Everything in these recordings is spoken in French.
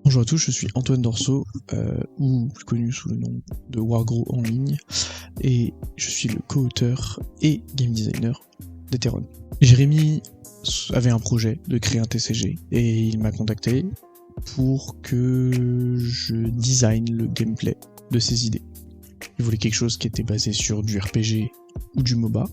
Bonjour à tous, je suis Antoine Dorso, ou plus connu sous le nom de Wargrow en ligne, et je suis le co-auteur et game designer d'Etheron. Jérémy avait un projet de créer un TCG, et il m'a contacté pour que je design le gameplay de ses idées. Il voulait quelque chose qui était basé sur du RPG ou du MOBA,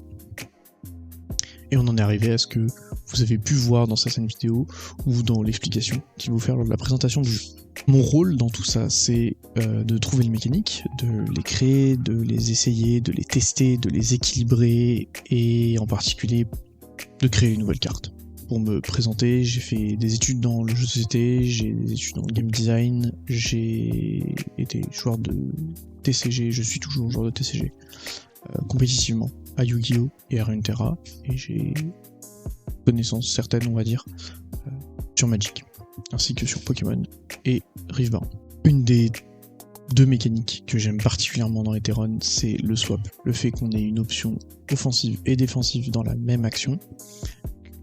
et on en est arrivé à ce que vous avez pu voir dans certaines vidéos ou dans l'explication qu'il va vous faire lors de la présentation du jeu. Mon rôle dans tout ça, c'est de trouver les mécaniques, de les créer, de les essayer, de les tester, de les équilibrer et en particulier de créer une nouvelle carte. Pour me présenter, j'ai fait des études dans le jeu de société, j'ai des études dans le game design, j'ai été joueur de TCG, je suis toujours joueur de TCG, compétitivement à Yu-Gi-Oh! Et à Runeterra, et j'ai connaissances certaines, on va dire, sur Magic, ainsi que sur Pokémon et Riftbound. Une des deux mécaniques que j'aime particulièrement dans Etheron, c'est le swap, le fait qu'on ait une option offensive et défensive dans la même action,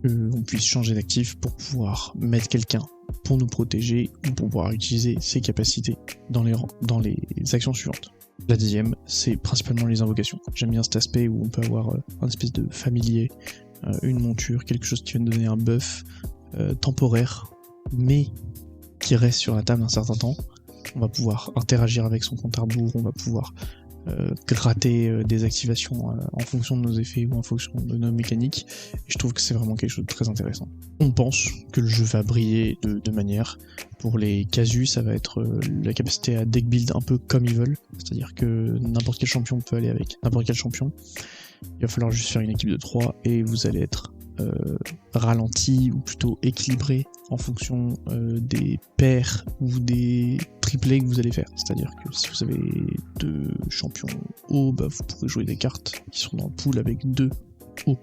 qu'on puisse changer d'actif pour pouvoir mettre quelqu'un pour nous protéger ou pour pouvoir utiliser ses capacités dans les actions suivantes. La deuxième, c'est principalement les invocations. J'aime bien cet aspect où on peut avoir un espèce de familier, une monture, quelque chose qui va nous donner un buff temporaire, mais qui reste sur la table un certain temps. On va pouvoir interagir avec son compte à rebours, on va pouvoir gratter des activations en fonction de nos effets ou en fonction de nos mécaniques, et je trouve que c'est vraiment quelque chose de très intéressant. On pense que le jeu va briller de deux manières. Pour les casus, ça va être la capacité à deck build un peu comme ils veulent, c'est-à-dire que n'importe quel champion peut aller avec n'importe quel champion. Il va falloir juste faire une équipe de 3 et vous allez être ralenti ou plutôt équilibré en fonction des paires ou des triplés que vous allez faire. C'est-à-dire que si vous avez 2 champions hauts, bah vous pourrez jouer des cartes qui sont dans le pool avec 2 hauts,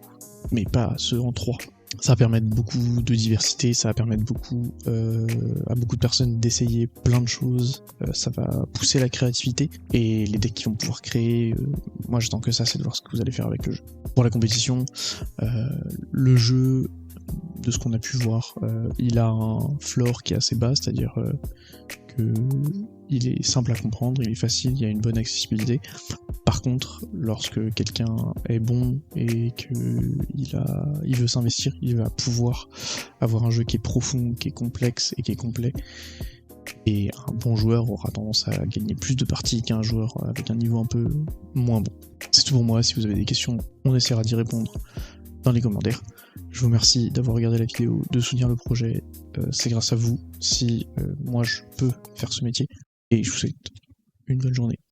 mais pas ceux en 3. Ça va permettre beaucoup de diversité, ça va permettre à beaucoup de personnes d'essayer plein de choses, ça va pousser la créativité, et les decks qui vont pouvoir créer, moi j'attends que ça, c'est de voir ce que vous allez faire avec le jeu. Pour la compétition, le jeu, de ce qu'on a pu voir, il a un floor qui est assez bas, c'est-à-dire que il est simple à comprendre, il est facile, il y a une bonne accessibilité. Par contre, lorsque quelqu'un est bon et qu'il veut s'investir, il va pouvoir avoir un jeu qui est profond, qui est complexe et qui est complet. Et un bon joueur aura tendance à gagner plus de parties qu'un joueur avec un niveau un peu moins bon. C'est tout pour moi, si vous avez des questions, on essaiera d'y répondre dans les commentaires. Je vous remercie d'avoir regardé la vidéo, de soutenir le projet, c'est grâce à vous si moi je peux faire ce métier, et je vous souhaite une bonne journée.